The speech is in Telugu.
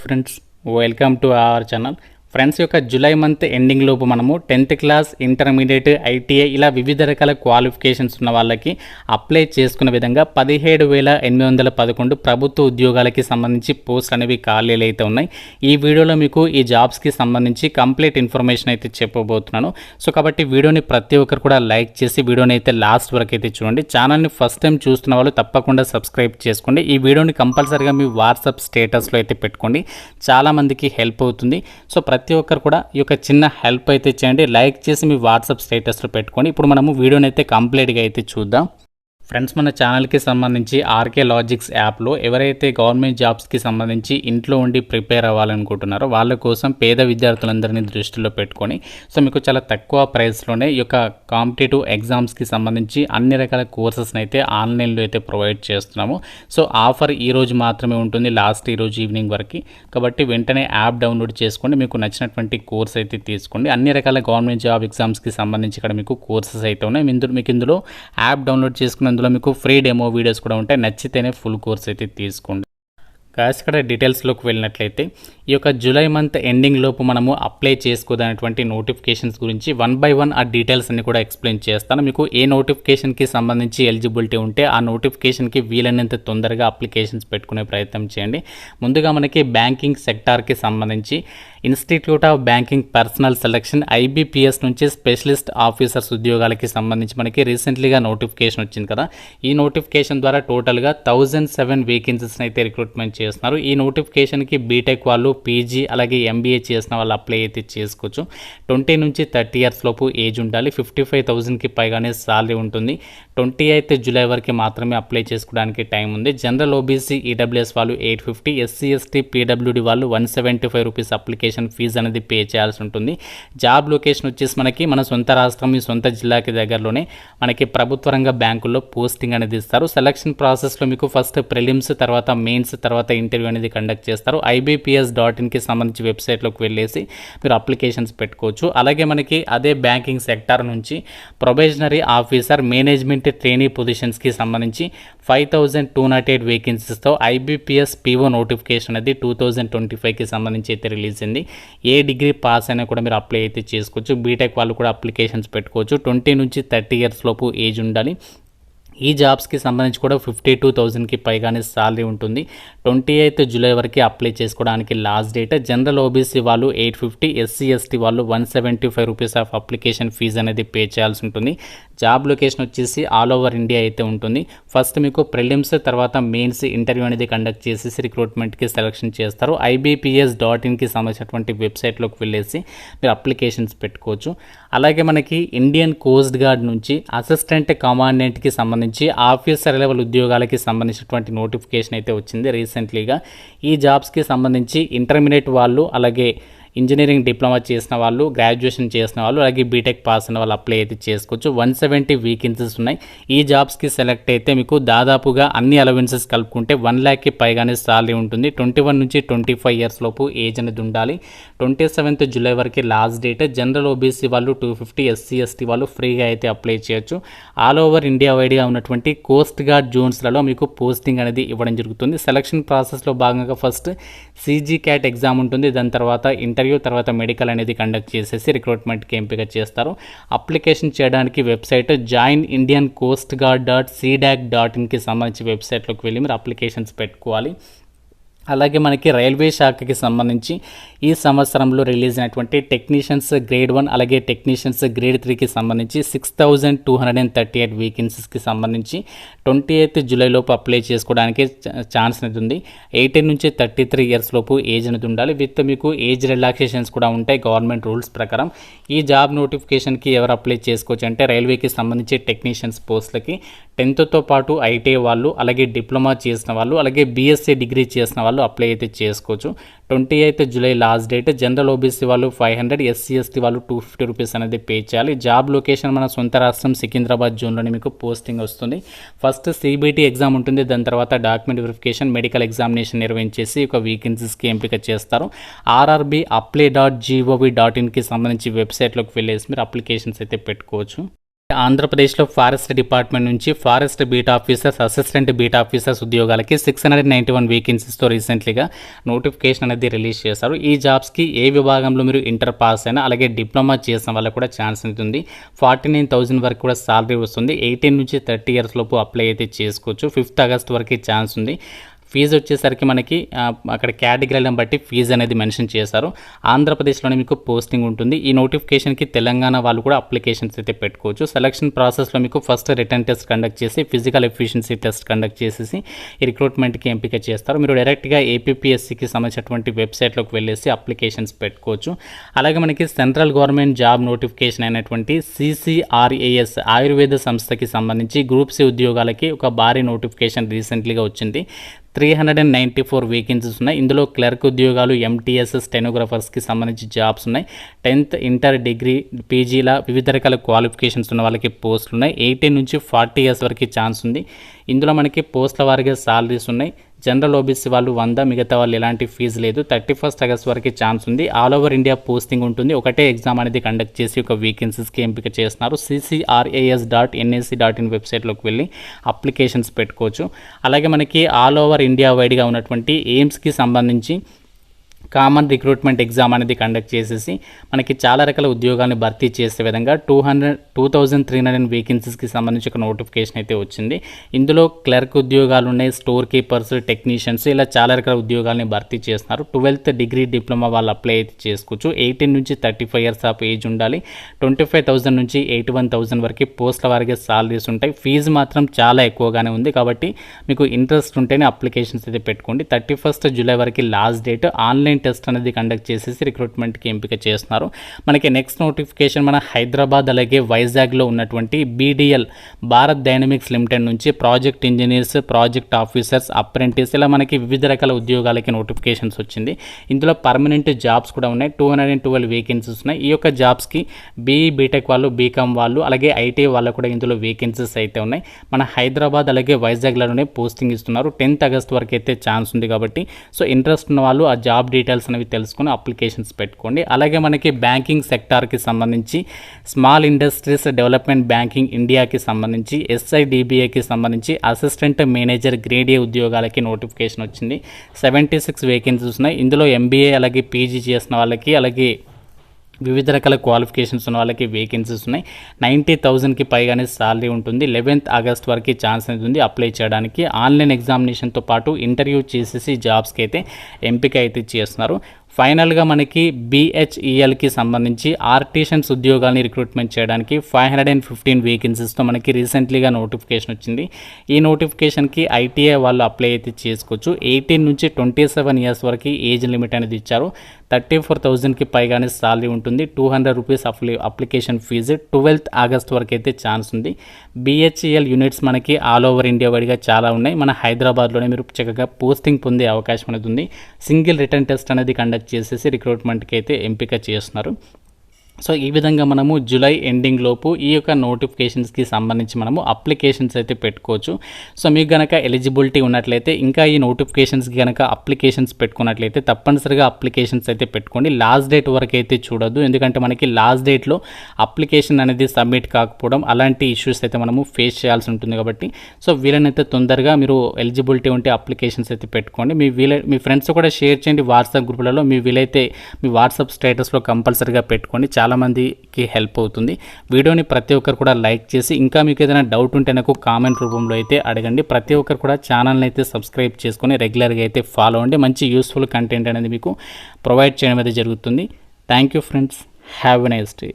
Friends, welcome to our channel. Friends, యొక్క జూలై మంత్ ఎండింగ్ లోపు మనము 10th క్లాస్, ఇంటర్మీడియట్, ఐటీఐ ఇలా వివిధ రకాల క్వాలిఫికేషన్స్ ఉన్న వాళ్ళకి అప్లై చేసుకునే విధంగా 17,811 ప్రభుత్వ ఉద్యోగాలకి సంబంధించి పోస్ట్ అనేవి ఖాళీలు అయితే ఉన్నాయి. ఈ వీడియోలో మీకు ఈ జాబ్స్కి సంబంధించి కంప్లీట్ ఇన్ఫర్మేషన్ అయితే చెప్పబోతున్నాను. సో కాబట్టి వీడియోని ప్రతి ఒక్కరు కూడా లైక్ చేసి వీడియోని అయితే లాస్ట్ వరకు అయితే చూడండి. ఛానల్ని ఫస్ట్ టైం చూస్తున్న వాళ్ళు తప్పకుండా సబ్స్క్రైబ్ చేసుకోండి. ఈ వీడియోని కంపల్సరీగా మీ వాట్సాప్ స్టేటస్లో అయితే పెట్టుకోండి, చాలామందికి హెల్ప్ అవుతుంది. సో ప్రతి ఒక్కరు కూడా ఈ యొక్క చిన్న హెల్ప్ అయితే చేయండి, లైక్ చేసి మీ వాట్సాప్ స్టేటస్లో పెట్టుకోండి. ఇప్పుడు మనము వీడియోని అయితే కంప్లీట్గా అయితే చూద్దాం. ఫ్రెండ్స్, మన ఛానల్కి సంబంధించి ఆర్కే లాజిక్స్ యాప్లో ఎవరైతే గవర్నమెంట్ జాబ్స్కి సంబంధించి ఇంట్లో ఉండి ప్రిపేర్ అవ్వాలనుకుంటున్నారో వాళ్ళ కోసం పేద విద్యార్థులందరినీ దృష్టిలో పెట్టుకొని సో మీకు చాలా తక్కువ ప్రైస్లోనే ఈ యొక్క కాంపిటేటివ్ ఎగ్జామ్స్కి సంబంధించి అన్ని రకాల కోర్సెస్ని అయితే ఆన్లైన్లో అయితే ప్రొవైడ్ చేస్తున్నాము. సో ఆఫర్ ఈ రోజు మాత్రమే ఉంటుంది, లాస్ట్ ఈరోజు ఈవినింగ్ వరకు. కాబట్టి వెంటనే యాప్ డౌన్లోడ్ చేసుకోండి, మీకు నచ్చినటువంటి కోర్స్ అయితే తీసుకోండి. అన్ని రకాల గవర్నమెంట్ జాబ్ ఎగ్జామ్స్కి సంబంధించి ఇక్కడ మీకు కోర్సెస్ అయితే ఉన్నాయి. మీకు ఇందులో యాప్ డౌన్లోడ్ చేసుకున్న అందులో మీకు ఫ్రీ డెమో వీడియోస్ కూడా ఉంటాయి. నచ్చితేనే ఫుల్ కోర్స్ అయితే తీసుకోండి. కాస్ ఇక్కడ డీటెయిల్స్లోకి వెళ్ళినట్లయితే ఈ యొక్క జూలై మంత్ ఎండింగ్ లోపు మనము అప్లై చేసుకోదనేటువంటి నోటిఫికేషన్స్ గురించి 1 by 1 ఆ డీటెయిల్స్ అన్ని కూడా ఎక్స్ప్లెయిన్ చేస్తాను. మీకు ఏ నోటిఫికేషన్కి సంబంధించి ఎలిజిబిలిటీ ఉంటే ఆ నోటిఫికేషన్కి వీలైనంత తొందరగా అప్లికేషన్స్ పెట్టుకునే ప్రయత్నం చేయండి. ముందుగా మనకి బ్యాంకింగ్ సెక్టార్కి సంబంధించి institute of banking personal selection IBPS నుంచి స్పెషలిస్ట్ ఆఫీసర్స్ ఉద్యోగాలకి సంబంధించి మనకి రీసెంట్లీగా నోటిఫికేషన్ వచ్చింది కదా. ఈ నోటిఫికేషన్ ద్వారా టోటల్గా 1007 వేకెన్సీస్ని అయితే రిక్రూట్మెంట్ చేస్తున్నారు. ఈ నోటిఫికేషన్కి బీటెక్ వాళ్ళు, పీజీ అలాగే MBA చేసిన వాళ్ళు అప్లై అయితే చేసుకోవచ్చు. 20 నుంచి 30 years లోపు ఏజ్ ఉండాలి. 55,000కి పైగానే సాలరీ ఉంటుంది. 28th జూలై వరకు మాత్రమే అప్లై చేసుకోవడానికి టైం ఉంది. జనరల్ OBC EWS వాళ్ళు 850, SC ST PWD వాళ్ళు 175 రూపీస్ అప్లికేషన్ ఫీజు అనేది పే చేయాల్సి ఉంటుంది. జాబ్ లొకేషన్ వచ్చేసి మనకి మన సొంత రాష్ట్రం, మీ సొంత జిల్లాకి దగ్గరలోనే మనకి ప్రభుత్వ రంగ బ్యాంకుల్లో పోస్టింగ్ అనేది ఇస్తారు. సెలక్షన్ ప్రాసెస్లో మీకు ఫస్ట్ ప్రిలిమ్స్, తర్వాత మెయిన్స్, తర్వాత ఇంటర్వ్యూ అనేది కండక్ట్ చేస్తారు. IBPS.inకి సంబంధించి వెబ్సైట్లోకి వెళ్ళేసి మీరు అప్లికేషన్స్ పెట్టుకోవచ్చు. అలాగే మనకి అదే బ్యాంకింగ్ సెక్టార్ నుంచి ప్రొబేషనరీ ఆఫీసర్, మేనేజ్మెంట్ ట్రైనీ పొజిషన్స్కి సంబంధించి 5,208 వేకెన్సీస్తో IBPS PO నోటిఫికేషన్ అనేది 2025కి సంబంధించి అయితే రిలీజ్ అయింది. ఏ డిగ్రీ పాస్ అయినా కూడా మీరు అప్లై అయితే చేసుకోవచ్చు. బీటెక్ వాళ్ళు కూడా అప్లికేషన్స్ పెట్టుకోవచ్చు. 20 నుంచి 30 years లోపు ఏజ్ ఉండాలి. ఈ జాబ్స్కి సంబంధించి కూడా 52,000కి పైగానే సాలరీ ఉంటుంది. 28th జూలై వరకు అప్లై చేసుకోవడానికి లాస్ట్ డేట్. జనరల్ OBC వాళ్ళు 850, SC ST వాళ్ళు 175 రూపీస్ ఆఫ్ అప్లికేషన్ ఫీజు అనేది పే చేయాల్సి ఉంటుంది. జాబ్ లొకేషన్ వచ్చేసి ఆల్ ఓవర్ ఇండియా అయితే ఉంటుంది. ఫస్ట్ మీకు ప్రిలిమ్స్, తర్వాత మెయిన్స్, ఇంటర్వ్యూ అనేది కండక్ట్ చేసేసి రిక్రూట్మెంట్కి సెలెక్షన్ చేస్తారు. IBPS.inకి సంబంధించినటువంటి వెబ్సైట్లోకి వెళ్ళేసి మీరు అప్లికేషన్స్ పెట్టుకోవచ్చు. అలాగే మనకి ఇండియన్ కోస్ట్ గార్డ్ నుంచి అసిస్టెంట్ కమాండెంట్కి సంబంధించి ఆఫీసర్ లెవెల్ ఉద్యోగాలకి సంబంధించినటువంటి నోటిఫికేషన్ అయితే వచ్చింది రీసెంట్లీగా. ఈ జాబ్స్కి సంబంధించి ఇంటర్మీడియట్ వాళ్ళు, అలాగే ఇంజనీరింగ్ డిప్లొమా చేసిన వాళ్ళు, గ్రాడ్యుయేషన్ చేసిన వాళ్ళు, అలాగే బీటెక్ పాస్ అయిన వాళ్ళు అప్లై అయితే చేసుకోవచ్చు. 170 వేకెన్సీస్ ఉన్నాయి. ఈ జాబ్స్కి సెలెక్ట్ అయితే మీకు దాదాపుగా అన్ని అలవెన్సెస్ కలుపుకుంటే 1 lakh పైగానే సాలరీ ఉంటుంది. 21 నుంచి 25 years లోపు ఏజ్ అనేది ఉండాలి. 27th జూలై వరకు లాస్ట్ డేట్. జనరల్ OBC వాళ్ళు 250, SC ST వాళ్ళు ఫ్రీగా అయితే అప్లై చేయొచ్చు. ఆల్ ఓవర్ ఇండియా వైడ్గా ఉన్నటువంటి కోస్ట్ గార్డ్ జోన్స్లలో మీకు పోస్టింగ్ అనేది ఇవ్వడం జరుగుతుంది. సెలక్షన్ ప్రాసెస్లో భాగంగా ఫస్ట్ CG CAT ఎగ్జామ్ ఉంటుంది. దాని తర్వాత ఇంటర్వ్యూ, తర్వాత మెడికల్ అనేది కండక్ట్ చేసేసి రిక్రూట్మెంట్కి ఎంపిక చేస్తారు. అప్లికేషన్ చేయడానికి వెబ్సైట్ joinindiancoastguard.cdac.inకి సంబంధించి వెబ్సైట్లోకి వెళ్ళి మీరు అప్లికేషన్స్ పెట్టుకోవాలి. అలాగే మనకి రైల్వే శాఖకి సంబంధించి ఈ సంవత్సరంలో రిలీజ్ అయినటువంటి టెక్నీషియన్స్ గ్రేడ్ 1 అలాగే టెక్నీషియన్స్ గ్రేడ్ 3కి సంబంధించి 6,238 వేకెన్సీస్కి సంబంధించి 28th జూలై లోపు అప్లై చేసుకోవడానికి ఛాన్స్ అనేది ఉంది. 18 నుంచి 33 years లోపు ఏజ్ అనేది ఉండాలి. విత్ మీకు ఏజ్ రిలాక్సేషన్స్ కూడా ఉంటాయి గవర్నమెంట్ రూల్స్ ప్రకారం. ఈ జాబ్ నోటిఫికేషన్కి ఎవరు అప్లై చేసుకోవచ్చు అంటే రైల్వేకి సంబంధించి టెక్నీషియన్స్ పోస్టులకి 10th పాటు ITI వాళ్ళు, అలాగే డిప్లొమా చేసిన వాళ్ళు, అలాగే BSc డిగ్రీ చేసిన వాళ్ళు అప్లై అయితే చేసుకోవచ్చు. 28th July last date. General OBC వాళ్ళు 500, SC ST వాళ్ళు 250 రూపీస్ అనేది పే చేయాలి. జాబ్ లొకేషన్ మన సొంత రాష్ట్రం సికింద్రాబాద్ జోన్లోనే మీకు పోస్టింగ్ వస్తుంది. ఫస్ట్ CBT ఎగ్జామ్ ఉంటుంది. దాని తర్వాత డాక్యుమెంట్ వెరిఫికేషన్, మెడికల్ ఎగ్జామినేషన్ నిర్వహించేసి ఒక వేకెన్సీస్కి ఎంపిక చేస్తారు. RRBapply.gov.inకి సంబంధించి వెబ్సైట్లోకి వెళ్ళేసి మీరు అప్లికేషన్స్ అయితే పెట్టుకోవచ్చు. ఆంధ్రప్రదేశ్లో ఫారెస్ట్ డిపార్ట్మెంట్ నుంచి forest beat officers, assistant beat officers ఉద్యోగాలకి 691 వేకెన్సీస్తో రీసెంట్లీగా నోటిఫికేషన్ అనేది రిలీజ్ చేశారు. ఈ జాబ్స్కి ఏ విభాగంలో మీరు ఇంటర్ పాస్ అయినా అలాగే డిప్లొమా చేసిన వాళ్ళకి కూడా ఛాన్స్ ఉంటుంది. 49,000 వరకు కూడా సాలరీ వస్తుంది. 18 నుంచి 30 ఇయర్స్ లోపు అప్లై అయితే చేసుకోవచ్చు. 5th ఆగస్ట్ వరకు ఛాన్స్ ఉంది. ఫీజు వచ్చేసరికి మనకి అక్కడ కేటగిరీలను బట్టి ఫీజు అనేది మెన్షన్ చేశారు. ఆంధ్రప్రదేశ్లోనే మీకు పోస్టింగ్ ఉంటుంది. ఈ నోటిఫికేషన్కి తెలంగాణ వాళ్ళు కూడా అప్లికేషన్స్ అయితే పెట్టుకోవచ్చు. సెలక్షన్ ప్రాసెస్లో మీకు ఫస్ట్ రిటర్న్ టెస్ట్ కండక్ట్ చేసి ఫిజికల్ ఎఫిషియన్సీ టెస్ట్ కండక్ట్ చేసేసి ఈ రిక్రూట్మెంట్కి ఎంపిక చేస్తారు. మీరు డైరెక్ట్గా ఏపీపీఎస్సీకి సంబంధించినటువంటి వెబ్సైట్లోకి వెళ్ళేసి అప్లికేషన్స్ పెట్టుకోవచ్చు. అలాగే మనకి సెంట్రల్ గవర్నమెంట్ జాబ్ నోటిఫికేషన్ అయినటువంటి CCRAS ఆయుర్వేద సంస్థకి సంబంధించి గ్రూప్ సి ఉద్యోగాలకి ఒక భారీ నోటిఫికేషన్ రీసెంట్లీగా వచ్చింది. 394 వేకెన్సీస్ ఉన్నాయి. ఇందులో క్లర్క్ ఉద్యోగాలు, MTS, స్టెనోగ్రాఫర్స్కి సంబంధించి జాబ్స్ ఉన్నాయి. 10th, ఇంటర్, డిగ్రీ, పీజీల వివిధ రకాల క్వాలిఫికేషన్స్ ఉన్న వాళ్ళకి పోస్టులు ఉన్నాయి. 18 నుంచి 40 ఇయర్స్ వరకు ఛాన్స్ ఉంది. ఇందులో మనకి పోస్టుల వారిగా సాలరీస్ ఉన్నాయి. జనరల్ ఓబీసీ వాళ్ళు 100, మిగతా వాళ్ళు ఎలాంటి ఫీజు లేదు. 31st ఆగస్ట్ వరకు ఛాన్స్ ఉంది. ఆల్ ఓవర్ ఇండియా పోస్టింగ్ ఉంటుంది. ఒకటే ఎగ్జామ్ అనేది కండక్ట్ చేసి ఒక వేకెన్సీస్కి ఎంపిక చేస్తున్నారు. CCRAS.NAC.in వెబ్సైట్లోకి వెళ్ళి అప్లికేషన్స్ పెట్టుకోవచ్చు. అలాగే మనకి ఆల్ ఓవర్ ఇండియా వైడ్గా ఉన్నటువంటి ఎయిమ్స్కి సంబంధించి కామన్ రిక్రూట్మెంట్ ఎగ్జామ్ అనేది కండక్ట్ చేసేసి మనకి చాలా రకాల ఉద్యోగాలను భర్తీ చేసే విధంగా 2,300 వేకెన్సీస్కి సంబంధించి ఒక నోటిఫికేషన్ అయితే వచ్చింది. ఇందులో క్లర్క్ ఉద్యోగాలు ఉన్నాయి, స్టోర్ కీపర్స్, టెక్నీషియన్స్, ఇలా చాలా రకాల ఉద్యోగాలని భర్తీ చేస్తున్నారు. 12th డిగ్రీ, డిప్లొమా వాళ్ళు అప్లై అయితే చేసుకోవచ్చు. 18 నుంచి 35 ఇయర్స్ ఆఫ్ ఏజ్ ఉండాలి. 25,000 నుంచి 81,000 వరకు పోస్టుల వారిగా సాలరీస్ ఉంటాయి. ఫీజు మాత్రం చాలా ఎక్కువగానే ఉంది. కాబట్టి మీకు ఇంట్రెస్ట్ ఉంటేనే అప్లికేషన్స్ అయితే పెట్టుకోండి. 31st జూలై వరకు లాస్ట్ డేట్. ఆన్లైన్ టెస్ట్ అనేది కండక్ట్ చేసేసి రిక్రూట్మెంట్కి ఎంపిక చేస్తున్నారు. మనకి నెక్స్ట్ నోటిఫికేషన్ మన హైదరాబాద్ అలాగే వైజాగ్లో ఉన్నటువంటి BDL భారత్ డైనమిక్స్ లిమిటెడ్ నుంచి project engineers, project officers, apprentice, ఇలా మనకి వివిధ రకాల ఉద్యోగాలకి నోటిఫికేషన్స్ వచ్చింది. ఇందులో పర్మనెంట్ జాబ్స్ కూడా ఉన్నాయి. 212 వేకెన్సీస్ ఉన్నాయి. ఈ యొక్క జాబ్స్కి బీటెక్ వాళ్ళు, బీకామ్ వాళ్ళు, అలాగే ఐటీ వాళ్ళు కూడా ఇందులో వేకెన్సీస్ అయితే ఉన్నాయి. మన హైదరాబాద్ అలాగే వైజాగ్లోనే పోస్టింగ్ ఇస్తున్నారు. 10th ఆగస్ట్ వరకు అయితే ఛాన్స్ ఉంది. కాబట్టి సో ఇంట్రెస్ట్ ఉన్న వాళ్ళు ఆ జాబ్ డీటెయిల్స్ అనేవి తెలుసుకొని అప్లికేషన్స్ పెట్టుకోండి. అలాగే మనకి బ్యాంకింగ్ సెక్టార్కి సంబంధించి స్మాల్ ఇండస్ట్రీస్ డెవలప్మెంట్ బ్యాంకింగ్ ఇండియాకి సంబంధించి SIDBAకి సంబంధించి అసిస్టెంట్ మేనేజర్ గ్రేడ్ A ఉద్యోగాలకి నోటిఫికేషన్ వచ్చింది. 76 వేకెన్సీస్ ఉన్నాయి. ఇందులో MBA అలాగే PG చేసిన వాళ్ళకి, అలాగే వివిధ రకాల క్వాలిఫికేషన్స్ ఉన్న వాళ్ళకి వేకెన్సీస్ ఉన్నాయి. 90,000కి పైగానే సాలరీ ఉంటుంది. 11th ఆగస్ట్ వరకు ఛాన్స్ అనేది ఉంది అప్లై చేయడానికి. ఆన్లైన్ ఎగ్జామినేషన్తో పాటు ఇంటర్వ్యూ చేసేసి జాబ్స్కి అయితే ఎంపిక అయితే చేస్తున్నారు. ఫైనల్గా మనకి BHELకి సంబంధించి ఆర్టిషన్స్ ఉద్యోగాల్ని రిక్రూట్మెంట్ చేయడానికి 515 వేకెన్సీస్తో మనకి రీసెంట్లీగా నోటిఫికేషన్ వచ్చింది. ఈ నోటిఫికేషన్కి ITI వాళ్ళు అప్లై అయితే చేసుకోవచ్చు. 18 నుంచి 27 ఇయర్స్ వరకు ఏజ్ లిమిట్ అనేది ఇచ్చారు. 34,000కి పైగానే సాలరీ ఉంటుంది. 200 rupees application fee. 12th August వరకు అయితే ఛాన్స్ ఉంది. BHEL యూనిట్స్ మనకి ఆల్ ఓవర్ ఇండియా వైడ్గా చాలా ఉన్నాయి. మన హైదరాబాద్లోనే మీరు చక్కగా పోస్టింగ్ పొందే అవకాశం అనేది ఉంది. సింగిల్ రిటర్న్ టెస్ట్ అనేది కండక్ట్ చేసేసి రిక్రూట్మెంట్కి అయితే ఎంపిక చేస్తున్నారు. సో ఈ విధంగా మనము జూలై ఎండింగ్ లోపు ఈ యొక్క నోటిఫికేషన్స్కి సంబంధించి మనము అప్లికేషన్స్ అయితే పెట్టుకోవచ్చు. సో మీకు కనుక ఎలిజిబిలిటీ ఉన్నట్లయితే, ఇంకా ఈ నోటిఫికేషన్స్కి కనుక అప్లికేషన్స్ పెట్టుకున్నట్లయితే తప్పనిసరిగా అప్లికేషన్స్ అయితే పెట్టుకోండి. లాస్ట్ డేట్ వరకు అయితే చూడొద్దు. ఎందుకంటే మనకి లాస్ట్ డేట్లో అప్లికేషన్ అనేది సబ్మిట్ కాకపోవడం, అలాంటి ఇష్యూస్ అయితే మనము ఫేస్ చేయాల్సి ఉంటుంది. కాబట్టి సో వీలైనంత తొందరగా మీరు ఎలిజిబిలిటీ ఉంటే అప్లికేషన్స్ అయితే పెట్టుకోండి. మీ ఫ్రెండ్స్ కూడా షేర్ చేయండి వాట్సాప్ గ్రూపులలో. మీ వీలైతే మీ వాట్సాప్ స్టేటస్లో కంపల్సరీగా పెట్టుకోండి. చాలామందికి హెల్ప్ అవుతుంది. వీడియోని ప్రతి ఒక్కరు కూడా లైక్ చేసి, ఇంకా మీకు ఏదైనా డౌట్ ఉంటే నాకు కామెంట్ రూపంలో అయితే అడగండి. ప్రతి ఒక్కరు కూడా ఛానల్ని అయితే సబ్స్క్రైబ్ చేసుకొని రెగ్యులర్గా అయితే ఫాలో అవ్వండి. మంచి యూస్ఫుల్ కంటెంట్ అనేది మీకు ప్రొవైడ్ చేయడం అయితే జరుగుతుంది. Thank you friends. Have a nice day.